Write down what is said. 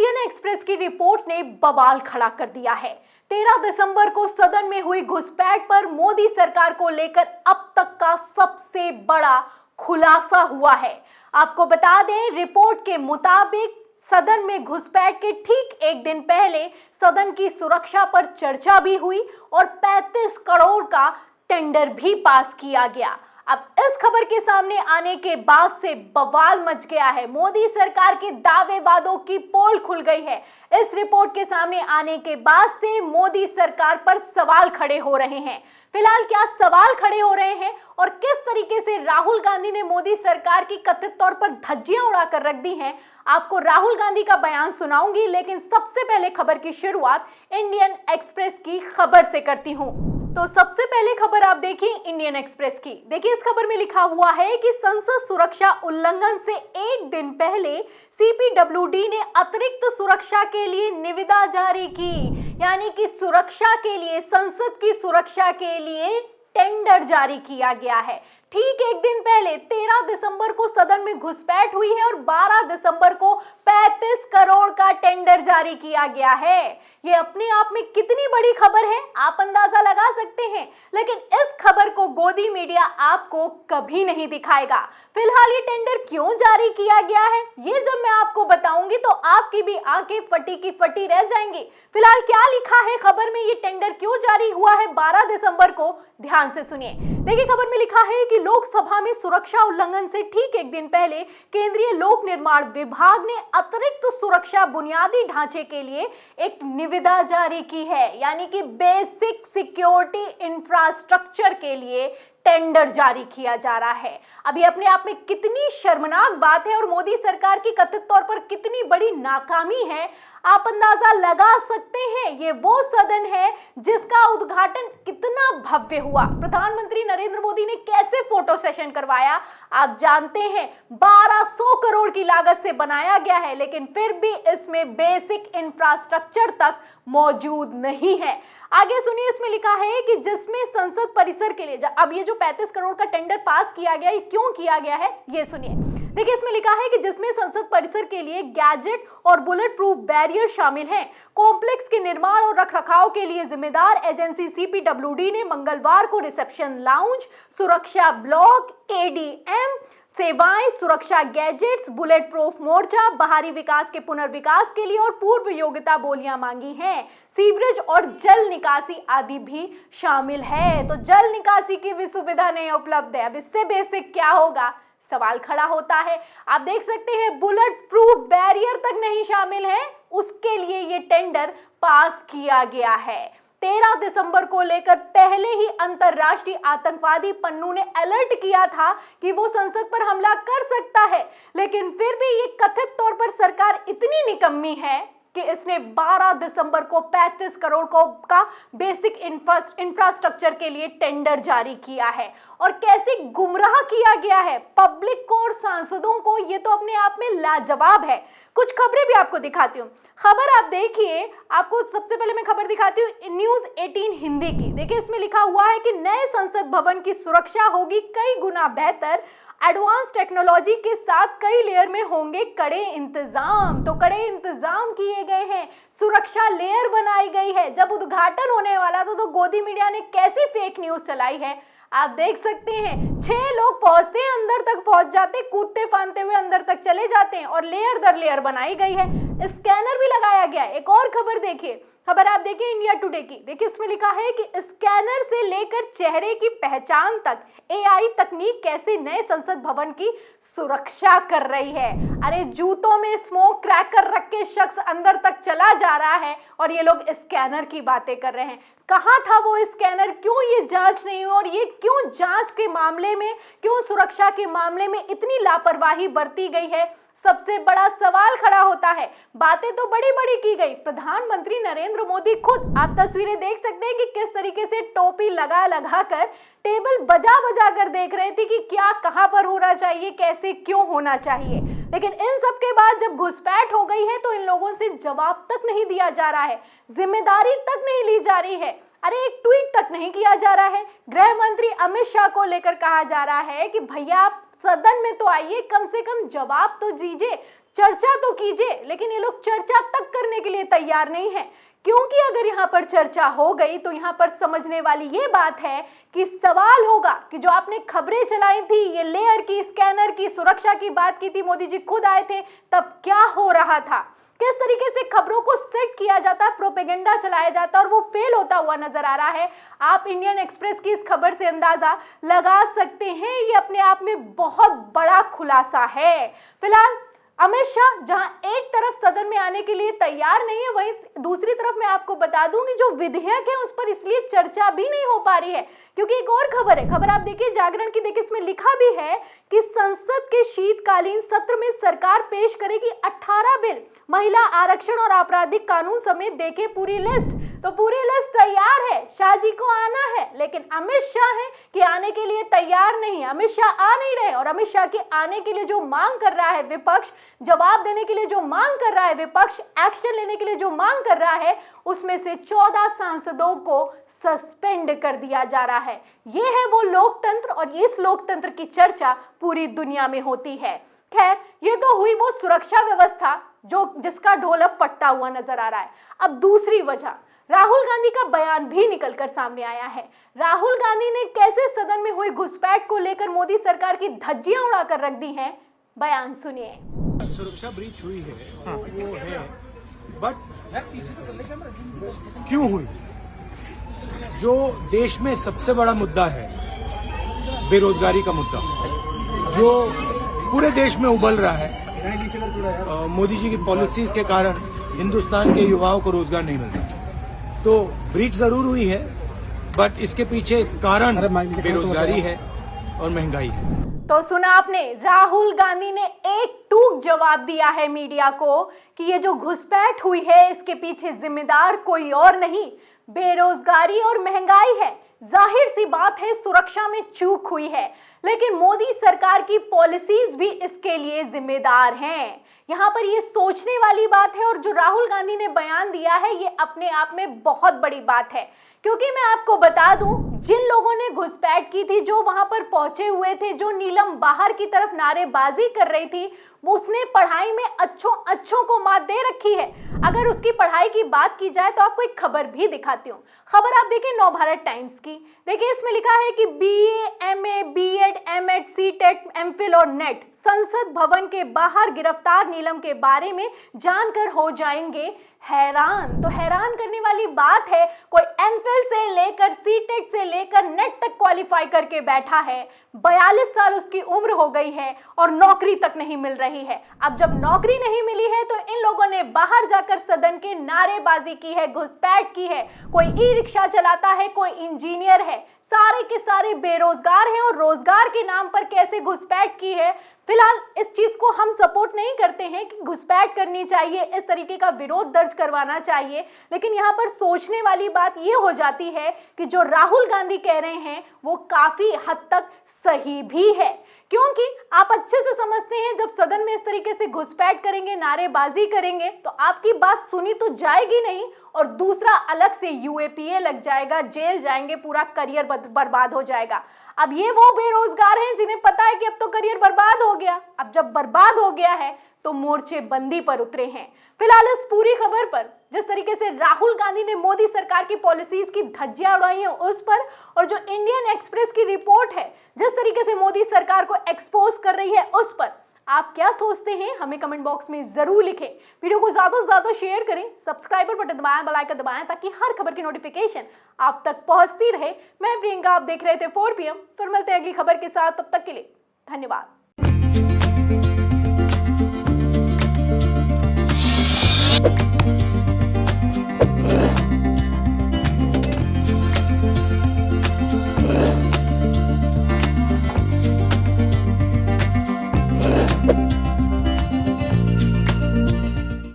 Indian express की report ने बवाल खड़ा कर दिया है। 13 दिसंबर को सदन में हुई घुसपैठ पर मोदी सरकार को लेकर अब तक का सबसे बड़ा खुलासा हुआ है। आपको बता दें, रिपोर्ट के मुताबिक सदन में घुसपैठ के ठीक एक दिन पहले सदन की सुरक्षा पर चर्चा भी हुई और 35 करोड़ का टेंडर भी पास किया गया। अब इस खबर के सामने आने के बाद से बवाल मच गया है। मोदी सरकार के दावे वादों की पोल खुल गई है। इस रिपोर्ट के सामने आने के बाद से मोदी सरकार पर सवाल खड़े हो रहे हैं। फिलहाल क्या सवाल खड़े हो रहे हैं और किस तरीके से राहुल गांधी ने मोदी सरकार की कथित तौर पर धज्जियां उड़ाकर रख दी हैं, आपको राहुल गांधी का बयान सुनाऊंगी। लेकिन सबसे पहले खबर की शुरुआत इंडियन एक्सप्रेस की खबर से करती हूं। तो सबसे पहले खबर आप देखिए इंडियन एक्सप्रेस की। देखिए, इस खबर में लिखा हुआ है कि संसद सुरक्षा उल्लंघन से एक दिन पहले सीपीडब्ल्यूडी ने अतिरिक्त सुरक्षा के लिए निविदा जारी की। यानी कि सुरक्षा के लिए, संसद की सुरक्षा के लिए टेंडर जारी किया गया है। ठीक एक दिन पहले 13 दिसंबर को सदन में घुसपैठ हुई है और 12 दिसंबर को 35 करोड़ का टेंडर जारी किया गया है। ये अपने आप में कितनी बड़ी खबर है, आप अंदाजा लगा सकते हैं। लेकिन इस खबर को गोदी मीडिया आपको कभी नहीं दिखाएगा। फिलहाल ये टेंडर क्यों जारी किया गया है, ये जब मैं आपको बताऊंगी तो आपकी भी आंखें फटी की फटी रह जाएंगी। फिलहाल क्या लिखा है खबर में, ये टेंडर क्यों जारी हुआ है 12 दिसंबर को, ध्यान से सुनिए। देखिए, खबर में लिखा है कि लोकसभा में सुरक्षा उल्लंघन से ठीक एक दिन पहले केंद्रीय लोक निर्माण विभाग ने अतिरिक्त सुरक्षा बुनियादी ढांचे के लिए एक निविदा जारी की है। यानी कि बेसिक सिक्योरिटी इंफ्रास्ट्रक्चर के लिए टेंडर जारी किया जा रहा है। अब ये अपने आप में कितनी शर्मनाक बात है और मोदी सरकार की कथित तौर पर कितनी बड़ी नाकामी है, आप अंदाजा लगा सकते हैं। ये वो सदन है जिसका उद्घाटन कितना भव्य हुआ। प्रधानमंत्री नरेंद्र मोदी ने कैसे फोटो सेशन करवाया, आप जानते हैं। 1200 करोड़ की लागत से बनाया गया है, लेकिन फिर भी इसमें बेसिक इंफ्रास्ट्रक्चर तक मौजूद नहीं है। आगे सुनिए, इसमें लिखा है कि जिसमें संसद परिसर के लिए, अब ये जो 35 करोड़ का टेंडर पास किया गया, ये क्यों किया गया है, ये सुनिए। देखिए, इसमें लिखा है कि जिसमें संसद परिसर के लिए गैजेट और बुलेट प्रूफ बैरियर शामिल हैं। कॉम्प्लेक्स के निर्माण और रखरखाव के लिए जिम्मेदार एजेंसी सीपीडब्ल्यूडी ने मंगलवार को रिसेप्शन लाउंज, सुरक्षा ब्लॉक, एडीएम सेवाएं, सुरक्षा गैजेट्स, बुलेट प्रूफ मोर्चा, बाहरी विकास के पुनर्विकास के लिए और पूर्व योग्यता बोलियां मांगी हैं। सीवरेज और जल निकासी आदि भी शामिल है। तो जल निकासी की भी सुविधा नहीं उपलब्ध है। अब इससे बेसिक क्या होगा, सवाल खड़ा होता है। आप देख सकते हैं, बुलेट प्रूफ बैरियर तक नहीं शामिल है, उसके लिए ये टेंडर पास किया गया है। 13 दिसंबर को लेकर पहले ही अंतरराष्ट्रीय आतंकवादी पन्नू ने अलर्ट किया था कि वो संसद पर हमला कर सकता है, लेकिन फिर भी ये कथित तौर पर सरकार इतनी निकम्मी है कि इसने 12 दिसंबर को 35 करोड़ का बेसिक इंफ्रास्ट्रक्चर के लिए टेंडर जारी किया है। और कैसे गुमराह किया गया है पब्लिक को और सांसदों को, ये तो अपने आप में लाजवाब है। कुछ खबरें भी आपको दिखाती हूँ। खबर आप देखिए, आपको सबसे पहले मैं खबर दिखाती हूँ न्यूज़ 18 हिंदी की। देखिए, इसमें लिखा हुआ है कि नए संसद भवन की सुरक्षा होगी कई गुना बेहतर। एडवांस टेक्नोलॉजी के साथ कई लेयर में होंगे कड़े इंतजाम। तो कड़े इंतजाम किए गए हैं, सुरक्षा लेयर बनाई गई है। जब उद्घाटन होने वाला था तो गोदी मीडिया ने कैसी फेक न्यूज चलाई है, आप देख सकते हैं। 6 लोग पहुंचते हैं, अंदर तक पहुंच जाते, कूदते फांदते हुए अंदर तक चले जाते हैं और लेयर दर लेयर बनाई गई है। स्कैनर भी लगाया गया है। एक और खबर देखिए, खबर आप देखिए इंडिया टुडे की। देखिए, इसमें लिखा है कि स्कैनर से लेकर चेहरे की पहचान तक एआई तकनीक कैसे नए संसद भवन की सुरक्षा कर रही है। अरे, जूतों में स्मोक क्रैकर रख के शख्स अंदर तक चला जा रहा है और ये लोग स्कैनर की बातें कर रहे हैं। कहाँ था वो स्कैनर, क्यों ये जांच नहीं हुई और ये क्यों जांच के मामले में, क्यों सुरक्षा के मामले में इतनी लापरवाही बरती गई है, सबसे बड़ा सवाल खड़ा होता है। बातें तो बड़ी बड़ी की गई, प्रधानमंत्री नरेंद्र मोदी खुद, आप तस्वीरें देख सकते हैं कि किस तरीके से टोपी लगा लगा कर, टेबल बजा बजा कर देख रहे थे कि क्या कहां पर होना चाहिए, कैसे क्यों होना चाहिए। लेकिन इन सब के बाद जब घुसपैठ हो गई है तो इन लोगों से जवाब तक नहीं दिया जा रहा है, जिम्मेदारी तक नहीं ली जा रही है। अरे, एक ट्वीट तक नहीं किया जा रहा है। गृह मंत्री अमित शाह को लेकर कहा जा रहा है कि भैया आप सदन में तो आइए, कम से कम जवाब तो दीजिए, चर्चा तो कीजिए। लेकिन ये लोग चर्चा तक करने के लिए तैयार नहीं है, क्योंकि अगर यहाँ पर चर्चा हो गई तो यहाँ पर समझने वाली ये बात है कि सवाल होगा कि जो आपने खबरें चलाई थी, ये लेयर की, स्कैनर की, सुरक्षा की बात की थी, मोदी जी खुद आए थे, तब क्या हो रहा था, किस तरीके से खबरों को सेट किया जाता, प्रोपेगेंडा चलाया जाता और वो फेल होता हुआ नजर आ रहा है। आप इंडियन एक्सप्रेस की इस खबर से अंदाजा लगा सकते हैं, ये अपने आप में बहुत बड़ा खुलासा है। फिलहाल अमित शाह जहां एक तरफ सदन में आने के लिए तैयार नहीं है, वहीं दूसरी तरफ मैं आपको बता दूं कि जो विधेयक है उस पर इसलिए चर्चा भी नहीं हो पा रही है, क्योंकि एक और खबर है, खबर आप देखिए जागरण की, देखिए इसमें लिखा भी है कि संसद के शीतकालीन सत्र में सरकार पेश करेगी 18 बिल, महिला आरक्षण और आपराधिक कानून समेत, देखे पूरी लिस्ट। तो पूरी लिस्ट तैयार है, शाह जी को आना है, लेकिन अमित शाह है कि आने के लिए तैयार नहीं, अमित शाह आ नहीं रहे। और अमित शाह के आने के लिए जो मांग कर रहा है विपक्ष, जवाब देने के लिए जो मांग कर रहा है विपक्ष, एक्शन लेने के लिए जो मांग कर रहा है, उसमें से 14 सांसदों को सस्पेंड कर दिया जा रहा है। ये है वो लोकतंत्र, और इस लोकतंत्र की चर्चा पूरी दुनिया में होती है। खैर, ये तो हुई वो सुरक्षा व्यवस्था जिसका ढोल अब फटता हुआ नजर आ रहा है। अब दूसरी वजह, राहुल गांधी का बयान भी निकलकर सामने आया है। राहुल गांधी ने कैसे सदन में हुई घुसपैठ को लेकर मोदी सरकार की धज्जियां उड़ाकर रख दी हैं, बयान सुनिए। सुरक्षा ब्रीच हुई है, वो है, बट क्यों हुई? जो देश में सबसे बड़ा मुद्दा है, बेरोजगारी का मुद्दा, जो पूरे देश में उबल रहा है, मोदी जी की पॉलिसीज के कारण हिंदुस्तान के युवाओं को रोजगार नहीं मिलता। तो ब्रीच जरूर हुई है, बट इसके पीछे कारण बेरोजगारी है और महंगाई है। तो सुना आपने, राहुल गांधी ने एक टूक जवाब दिया है मीडिया को कि ये जो घुसपैठ हुई है इसके पीछे जिम्मेदार कोई और नहीं, बेरोजगारी और महंगाई है। जाहिर सी बात है, सुरक्षा में चूक हुई है, लेकिन मोदी सरकार की पॉलिसीज भी इसके लिए जिम्मेदार हैं। यहाँ पर ये सोचने वाली बात है, और जो राहुल गांधी ने बयान दिया है ये अपने आप में बहुत बड़ी बात है, क्योंकि मैं आपको बता दूं, जिन लोगों ने घुसपैठ की थी, जो वहां पर पहुंचे हुए थे, जो नीलम बाहर की तरफ नारेबाजी कर रही थी, उसने पढ़ाई में अच्छों को मात दे रखी है। अगर उसकी पढ़ाई की बात की जाए तो आपको एक खबर भी दिखाती हूँ। खबर आप देखिए नवभारत टाइम्स की, देखिए इसमें लिखा है कि BA, MA, B.Ed, M.Ed, C.Tech, M.Phil और नेट संसद भवन के बाहर गिरफ्तार नीलम के बारे में जानकर हो जाएंगे हैरान। तो हैरान करने वाली बात है, कोई M.Phil से लेकर C.Tech से लेकर नेट तक क्वालिफाई करके बैठा है, 42 साल उसकी उम्र हो गई है और नौकरी तक नहीं मिल रही है। अब जब नौकरी नहीं मिली है तो इन लोगों ने बाहर जाकर सदन के नारेबाजी की है, घुसपैठ की है। कोई ई रिक्शा चलाता है, कोई इंजीनियर है, सारे के सारे बेरोजगार हैं, और रोजगार के नाम पर कैसे घुसपैठ की है। फिलहाल इस चीज को हम सपोर्ट नहीं करते हैं कि घुसपैठ करनी चाहिए, इस तरीके का विरोध दर्ज करवाना चाहिए, लेकिन यहाँ पर सोचने वाली बात ये हो जाती है कि जो राहुल गांधी कह रहे हैं वो काफी हद तक सही भी है, क्योंकि आप अच्छे से समझते हैं जब सदन में इस तरीके से घुसपैठ करेंगे, नारेबाजी करेंगे, तो आपकी बात सुनी तो जाएगी नहीं, और दूसरा अलग से UAPA लग जाएगा, जेल जाएंगे, पूरा करियर बर्बाद हो जाएगा। अब ये वो बेरोजगार हैं जिन्हें पता है कि अब तो करियर बर्बाद हो गया। अब जब बर्बाद हो गया है तो मोर्चे बंदी पर उतरे हैं। फिलहाल इस पूरी खबर पर जिस तरीके से राहुल गांधी ने मोदी सरकार की पॉलिसीज की धज्जियां उड़ाई हैं उस पर, और जो इंडियन एक्सप्रेस की रिपोर्ट है जिस तरीके से मोदी सरकार को एक्सपोज कर रही है उस पर, आप क्या सोचते हैं हमें कमेंट बॉक्स में जरूर लिखें। वीडियो को ज्यादा से ज्यादा शेयर करें, सब्सक्राइबर बटन दबाएं, बेल आइकन दबाएं, ताकि हर खबर की नोटिफिकेशन आप तक पहुंचती रहे। मैं प्रियंका, आप देख रहे थे 4 PM। फिर मिलते हैं अगली खबर के साथ, तब तक के लिए धन्यवाद।